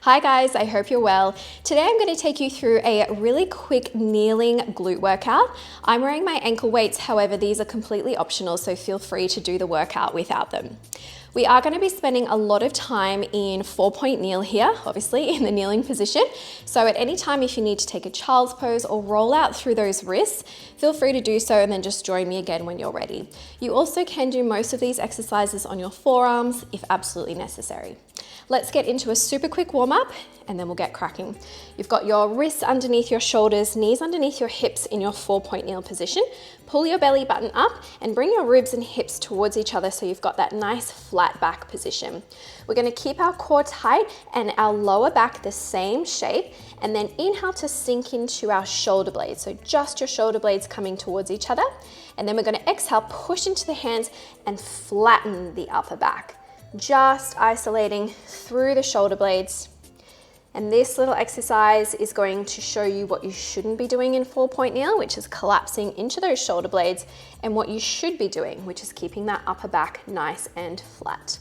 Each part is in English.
Hi guys, I hope you're well. Today I'm going to take you through a really quick kneeling glute workout. I'm wearing my ankle weights, however these are completely optional, so feel free to do the workout without them. We are going to be spending a lot of time in 4-point kneel here, obviously in the kneeling position. So at any time if you need to take a child's pose or roll out through those wrists, feel free to do so and then just join me again when you're ready. You also can do most of these exercises on your forearms if absolutely necessary. Let's get into a super quick warm up and then we'll get cracking. You've got your wrists underneath your shoulders, knees underneath your hips in your 4-point kneel position. Pull your belly button up and bring your ribs and hips towards each other so you've got that nice flat back position. We're going to keep our core tight and our lower back the same shape, and then inhale to sink into our shoulder blades. So just your shoulder blades coming towards each other. And then we're going to exhale, push into the hands and flatten the upper back. Just isolating through the shoulder blades. And this little exercise is going to show you what you shouldn't be doing in 4-point kneel, which is collapsing into those shoulder blades, and what you should be doing, which is keeping that upper back nice and flat.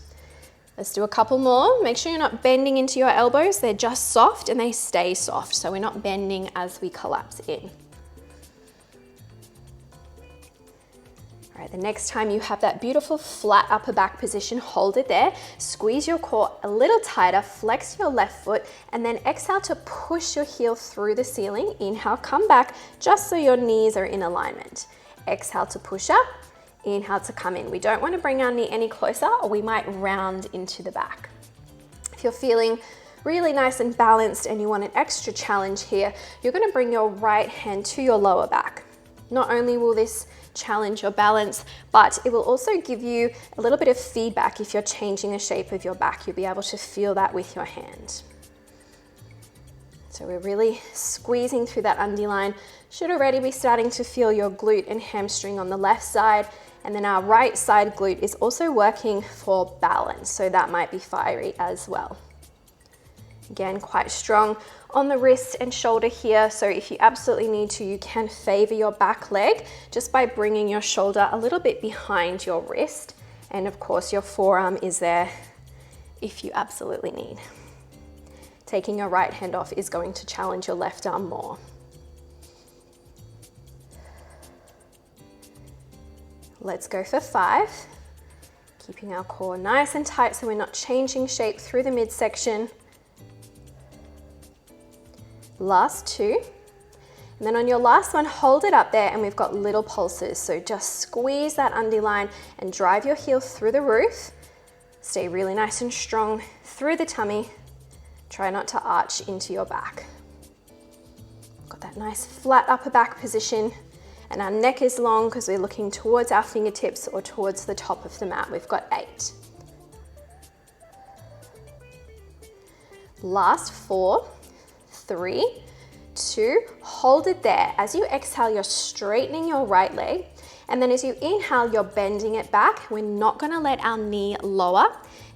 Let's do a couple more. Make sure you're not bending into your elbows. They're just soft and they stay soft, so we're not bending as we collapse in. All right, the next time you have that beautiful flat upper back position, hold it there. Squeeze your core a little tighter, flex your left foot, and then exhale to push your heel through the ceiling. Inhale, come back just so your knees are in alignment. Exhale to push up, inhale to come in. We don't want to bring our knee any closer or we might round into the back. If you're feeling really nice and balanced and you want an extra challenge here, you're going to bring your right hand to your lower back. Not only will this challenge your balance, but it will also give you a little bit of feedback. If you're changing the shape of your back, you'll be able to feel that with your hand. So we're really squeezing through that underline. Should already be starting to feel your glute and hamstring on the left side, and then our right side glute is also working for balance, so that might be fiery as well. Again, quite strong on the wrist and shoulder here, so if you absolutely need to, you can favor your back leg just by bringing your shoulder a little bit behind your wrist, and of course your forearm is there if you absolutely need. Taking your right hand off is going to challenge your left arm more. Let's go for 5. Keeping our core nice and tight so we're not changing shape through the midsection. Last 2. And then on your last one, hold it up there and we've got little pulses. So just squeeze that underline and drive your heel through the roof. Stay really nice and strong through the tummy. Try not to arch into your back. Got that nice flat upper back position, and our neck is long because we're looking towards our fingertips or towards the top of the mat. We've got 8. Last 4, 3, 2, hold it there. As you exhale, you're straightening your right leg, and then as you inhale, you're bending it back. We're not going to let our knee lower,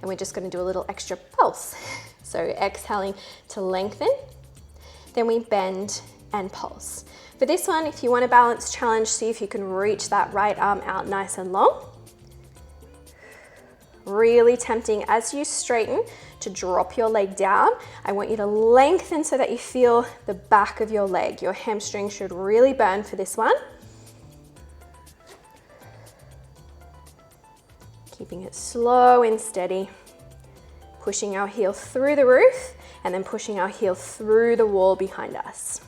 and we're just going to do a little extra pulse. So exhaling to lengthen, then we bend and pulse. For this one, if you want a balance challenge, see if you can reach that right arm out nice and long. Really tempting as you straighten to drop your leg down. I want you to lengthen so that you feel the back of your leg. Your hamstring should really burn for this one. Keeping it slow and steady. Pushing our heel through the roof and then pushing our heel through the wall behind us.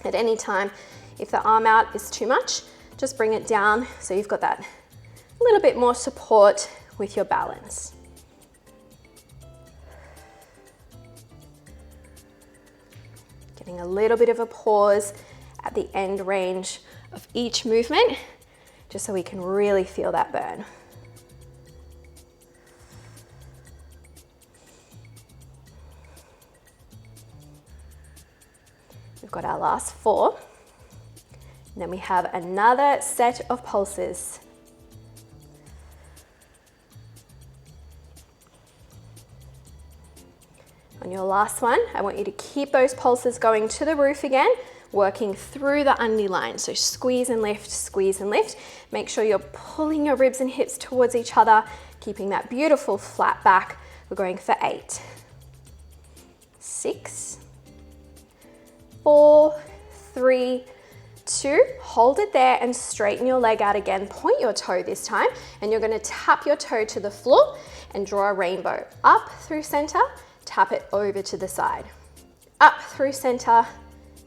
At any time, if the arm out is too much, just bring it down so you've got that little bit more support with your balance. Getting a little bit of a pause at the end range of each movement, just so we can really feel that burn. We've got our last 4, and then we have another set of pulses. On your last one, I want you to keep those pulses going to the roof again, working through the underline. So squeeze and lift, squeeze and lift. Make sure you're pulling your ribs and hips towards each other, keeping that beautiful flat back. We're going for 8. 6, 4, 3, 2, hold it there and straighten your leg out again. Point your toe this time, and you're gonna tap your toe to the floor and draw a rainbow. Up through center, tap it over to the side. Up through center,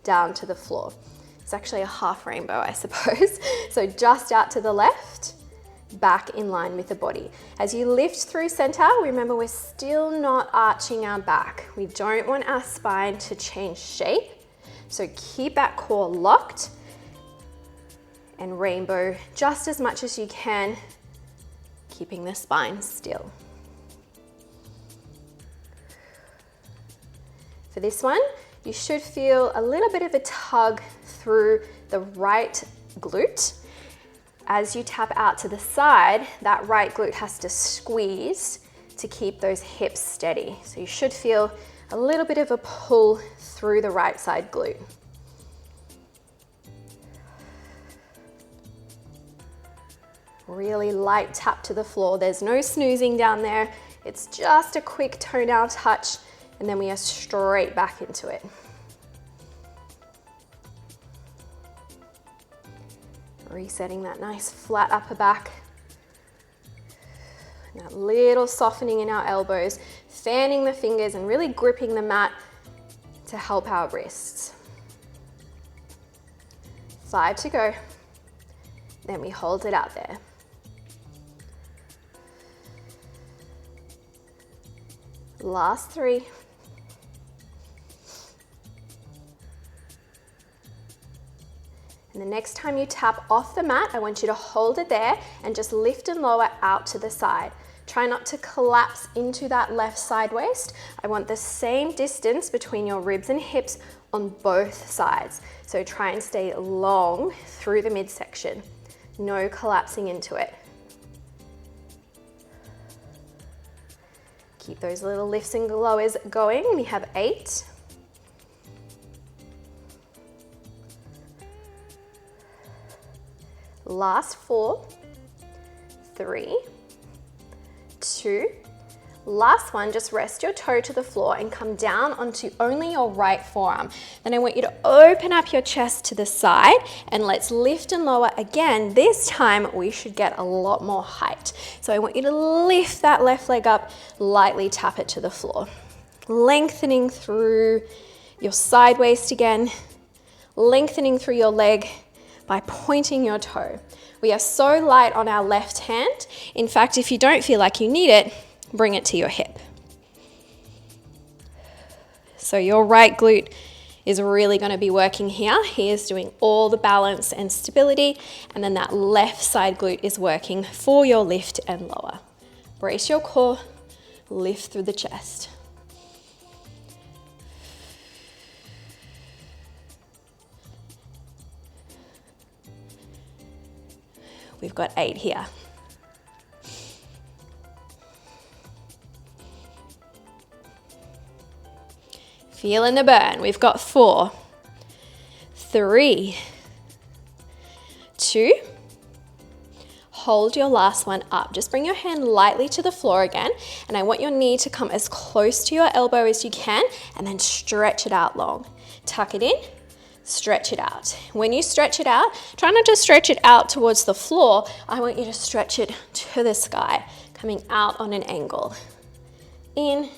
down to the floor. It's actually a half rainbow, I suppose. So just out to the left, back in line with the body. As you lift through center, remember we're still not arching our back. We don't want our spine to change shape. So keep that core locked and rainbow just as much as you can, keeping the spine still. For this one, you should feel a little bit of a tug through the right glute. As you tap out to the side, that right glute has to squeeze to keep those hips steady. So you should feel a little bit of a pull through the right side glute. Really light tap to the floor. There's no snoozing down there. It's just a quick toenail touch, and then we are straight back into it. Resetting that nice flat upper back. And that little softening in our elbows, fanning the fingers and really gripping the mat to help our wrists. 5 to go. Then we hold it out there. Last 3. And the next time you tap off the mat, I want you to hold it there and just lift and lower out to the side. Try not to collapse into that left side waist. I want the same distance between your ribs and hips on both sides. So try and stay long through the midsection. No collapsing into it. Keep those little lifts and lowers going. We have 8. Last 4, 3, 2. Last one, just rest your toe to the floor and come down onto only your right forearm. Then I want you to open up your chest to the side and let's lift and lower again. This time we should get a lot more height. So I want you to lift that left leg up, lightly tap it to the floor. Lengthening through your side waist again, lengthening through your leg by pointing your toe. We are so light on our left hand. In fact, if you don't feel like you need it, bring it to your hip. So your right glute is really going to be working here. He is doing all the balance and stability, and then that left side glute is working for your lift and lower. Brace your core, lift through the chest. We've got 8 here. Feeling the burn. We've got 4, 3, 2. Hold your last one up. Just bring your hand lightly to the floor again, and I want your knee to come as close to your elbow as you can, and then stretch it out long. Tuck it in, stretch it out. When you stretch it out, try not to stretch it out towards the floor. I want you to stretch it to the sky, coming out on an angle. In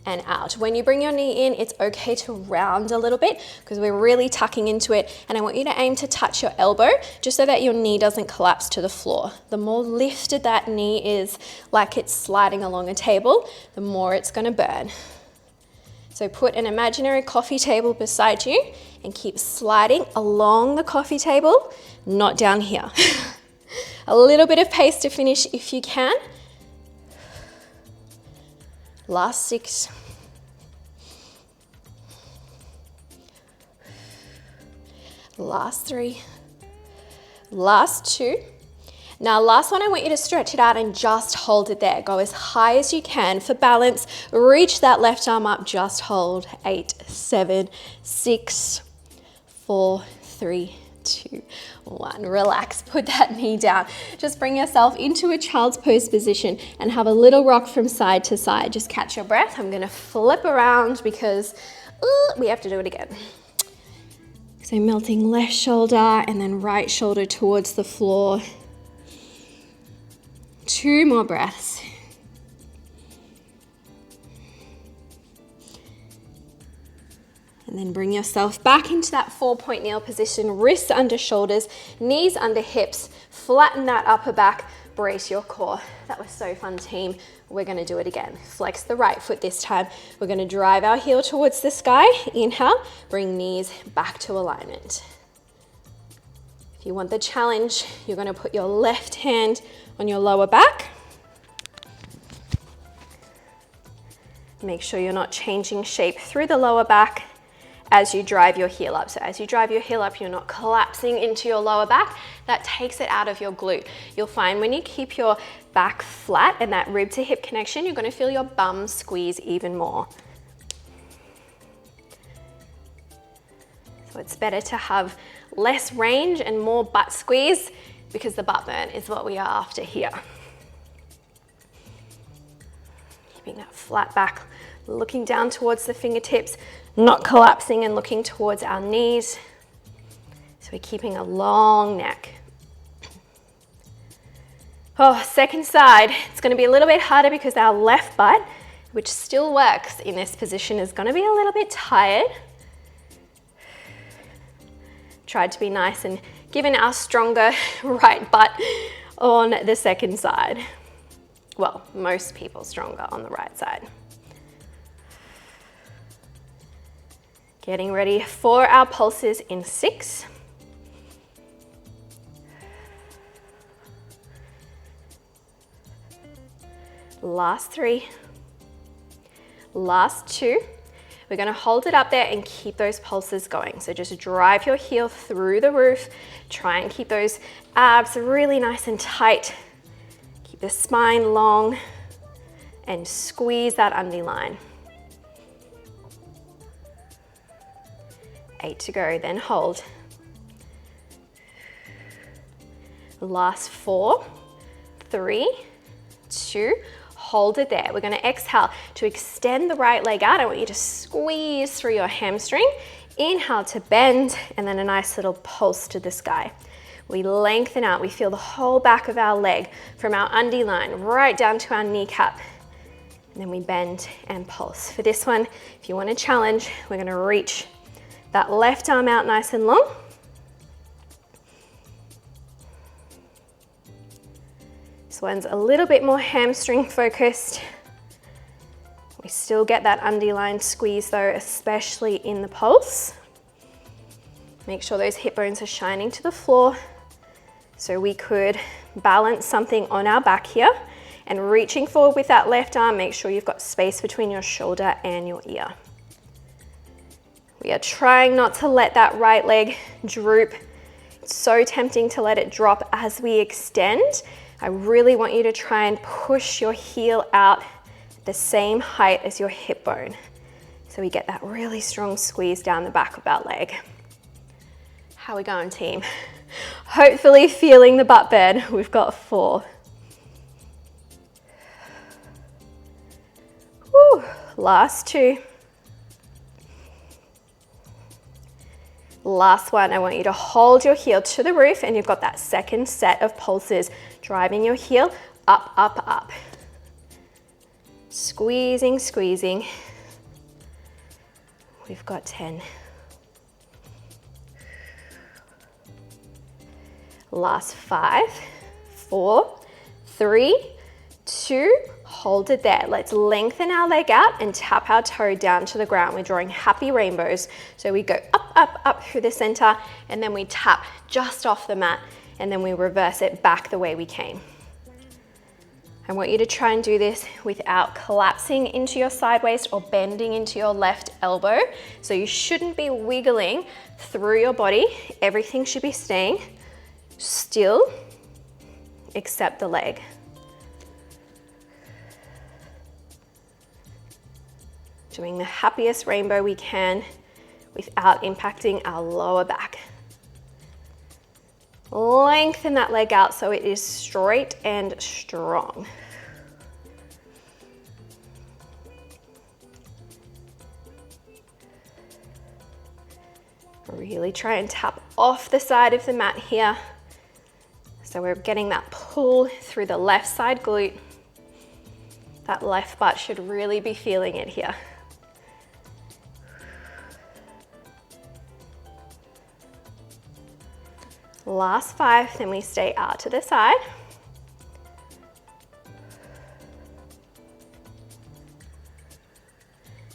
and out. When you bring your knee in, it's okay to round a little bit because we're really tucking into it, and I want you to aim to touch your elbow just so that your knee doesn't collapse to the floor. The more lifted that knee is, like it's sliding along a table, the more it's going to burn. So put an imaginary coffee table beside you and keep sliding along the coffee table, not down here. A little bit of pace to finish if you can. Last 6. Last 3. Last 2. Now last one, I want you to stretch it out and just hold it there. Go as high as you can for balance. Reach that left arm up, just hold. 8, 7, 6, 4, 3, 2, 1. Relax, put that knee down. Just bring yourself into a child's pose position and have a little rock from side to side. Just catch your breath. I'm gonna flip around because we have to do it again. So melting left shoulder and then right shoulder towards the floor. 2 more breaths. And then bring yourself back into that 4-point kneel position, wrists under shoulders, knees under hips, flatten that upper back, brace your core. That was so fun, team. We're gonna do it again. Flex the right foot this time. We're gonna drive our heel towards the sky. Inhale, bring knees back to alignment. If you want the challenge, you're gonna put your left hand on your lower back. Make sure you're not changing shape through the lower back as you drive your heel up. So as you drive your heel up, you're not collapsing into your lower back. That takes it out of your glute. You'll find when you keep your back flat and that rib to hip connection, you're gonna feel your bum squeeze even more. So it's better to have less range and more butt squeeze because the butt burn is what we are after here. Keeping that flat back, looking down towards the fingertips, not collapsing and looking towards our knees. So we're keeping a long neck. Oh, second side. It's going to be a little bit harder because our left butt, which still works in this position, is going to be a little bit tired. Tried to be nice and given our stronger right butt on the second side. Well, most people stronger on the right side. Getting ready for our pulses in 6. Last 3. Last 2. We're going to hold it up there and keep those pulses going. So just drive your heel through the roof. Try and keep those abs really nice and tight. Keep the spine long and squeeze that underline. 8 to go, then hold. Last 4, 3, 2, hold it there. We're gonna exhale to extend the right leg out. I want you to squeeze through your hamstring. Inhale to bend, and then a nice little pulse to the sky. We lengthen out, we feel the whole back of our leg from our undie line right down to our kneecap. And then we bend and pulse. For this one, if you want a challenge, we're gonna reach that left arm out nice and long. This one's a little bit more hamstring focused. We still get that undie line squeeze though, especially in the pulse. Make sure those hip bones are shining to the floor. So we could balance something on our back here and reaching forward with that left arm, make sure you've got space between your shoulder and your ear. We are trying not to let that right leg droop. It's so tempting to let it drop as we extend. I really want you to try and push your heel out the same height as your hip bone. So we get that really strong squeeze down the back of our leg. How are we going, team? Hopefully feeling the butt bend. We've got 4. Woo. Last 2. Last one, I want you to hold your heel to the roof and you've got that second set of pulses, driving your heel up, up, up. Squeezing, squeezing. We've got 10. Last 5, 4, 3, 2, hold it there. Let's lengthen our leg out and tap our toe down to the ground. We're drawing happy rainbows. So we go up, up, up through the center, and then we tap just off the mat, and then we reverse it back the way we came. I want you to try and do this without collapsing into your side waist or bending into your left elbow. So you shouldn't be wiggling through your body. Everything should be staying still, except the leg. Doing the happiest rainbow we can without impacting our lower back. Lengthen that leg out so it is straight and strong. Really try and tap off the side of the mat here. So we're getting that pull through the left side glute. That left butt should really be feeling it here. Last 5, then we stay out to the side.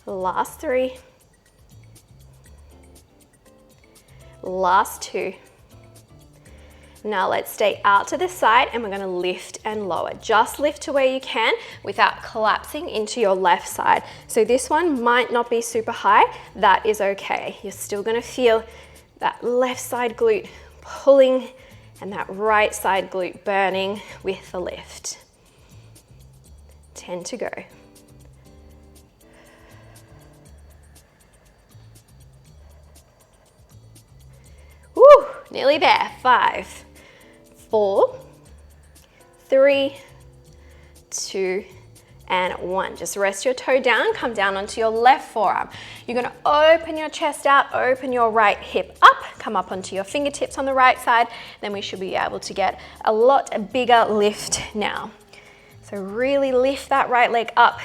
Last 3. Last 2. Now let's stay out to the side and we're going to lift and lower. Just lift to where you can without collapsing into your left side. So this one might not be super high. That is okay. You're still going to feel that left side glute pulling and that right side glute burning with the lift. 10 to go. Woo, nearly there. 5, 4, 3, 2, and 1. Just rest your toe down, come down onto your left forearm. You're gonna open your chest out, open your right hip up, come up onto your fingertips on the right side, then we should be able to get a lot bigger lift now. So really lift that right leg up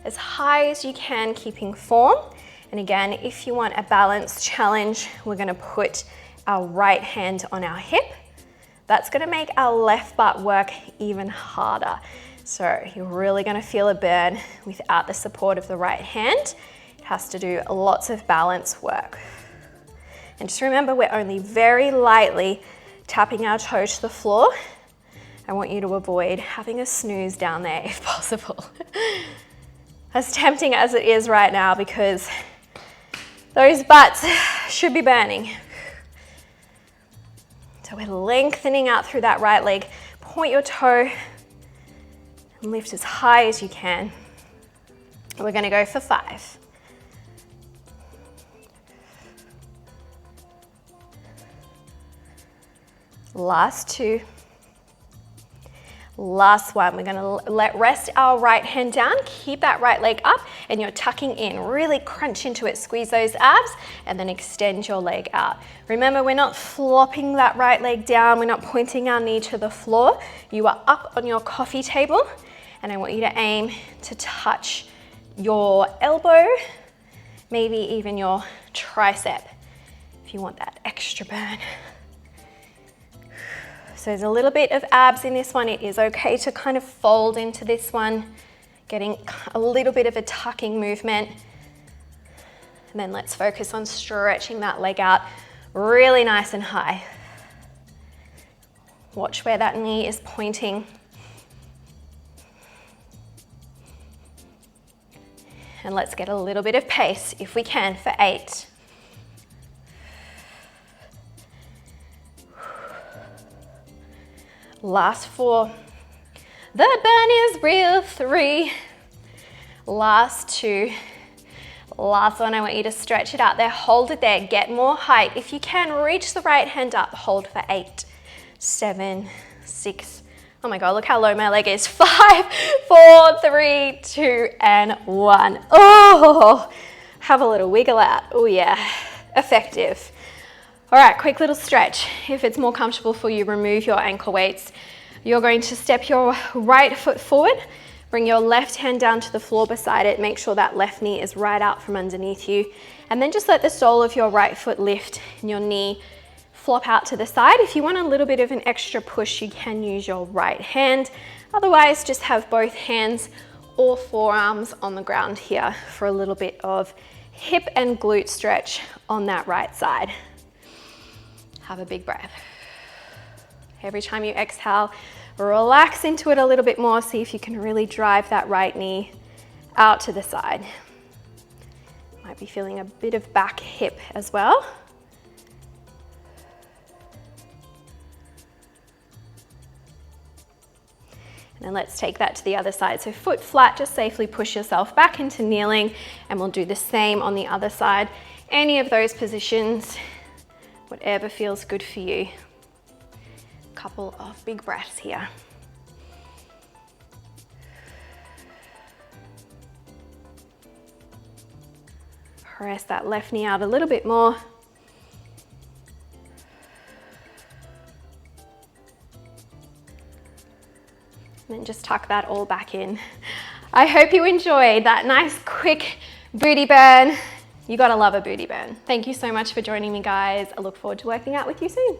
as high as you can, keeping form. And again, if you want a balance challenge, we're gonna put our right hand on our hip. That's gonna make our left butt work even harder. So you're really gonna feel a burn without the support of the right hand. It has to do lots of balance work. And just remember, we're only very lightly tapping our toe to the floor. I want you to avoid having a snooze down there if possible. As tempting as it is right now, because those butts should be burning. So we're lengthening out through that right leg. Point your toe and lift as high as you can. We're gonna go for 5. Last 2. Last 1. We're gonna rest our right hand down, keep that right leg up, and you're tucking in. Really crunch into it, squeeze those abs, and then extend your leg out. Remember, we're not flopping that right leg down, we're not pointing our knee to the floor. You are up on your coffee table, and I want you to aim to touch your elbow, maybe even your tricep, if you want that extra burn. So there's a little bit of abs in this one. It is okay to kind of fold into this one, getting a little bit of a tucking movement. And then let's focus on stretching that leg out really nice and high. Watch where that knee is pointing. And let's get a little bit of pace if we can for 8. Last 4. The burn is real. 3. Last 2. Last one, I want you to stretch it out there. Hold it there. Get more height. If you can, reach the right hand up. Hold for 8, 7, 6. Oh my God, look how low my leg is. 5, 4, 3, 2, and 1. Oh, have a little wiggle out. Oh yeah, effective. All right, quick little stretch. If it's more comfortable for you, remove your ankle weights. You're going to step your right foot forward, bring your left hand down to the floor beside it. Make sure that left knee is right out from underneath you. And then just let the sole of your right foot lift and your knee flop out to the side. If you want a little bit of an extra push, you can use your right hand. Otherwise, just have both hands or forearms on the ground here for a little bit of hip and glute stretch on that right side. Have a big breath. Every time you exhale, relax into it a little bit more. See if you can really drive that right knee out to the side. Might be feeling a bit of back hip as well. And then let's take that to the other side. So foot flat, just safely push yourself back into kneeling, and we'll do the same on the other side. Any of those positions, whatever feels good for you. Couple of big breaths here. Press that left knee out a little bit more. And then just tuck that all back in. I hope you enjoyed that nice quick booty burn. You gotta love a booty burn. Thank you so much for joining me, guys. I look forward to working out with you soon.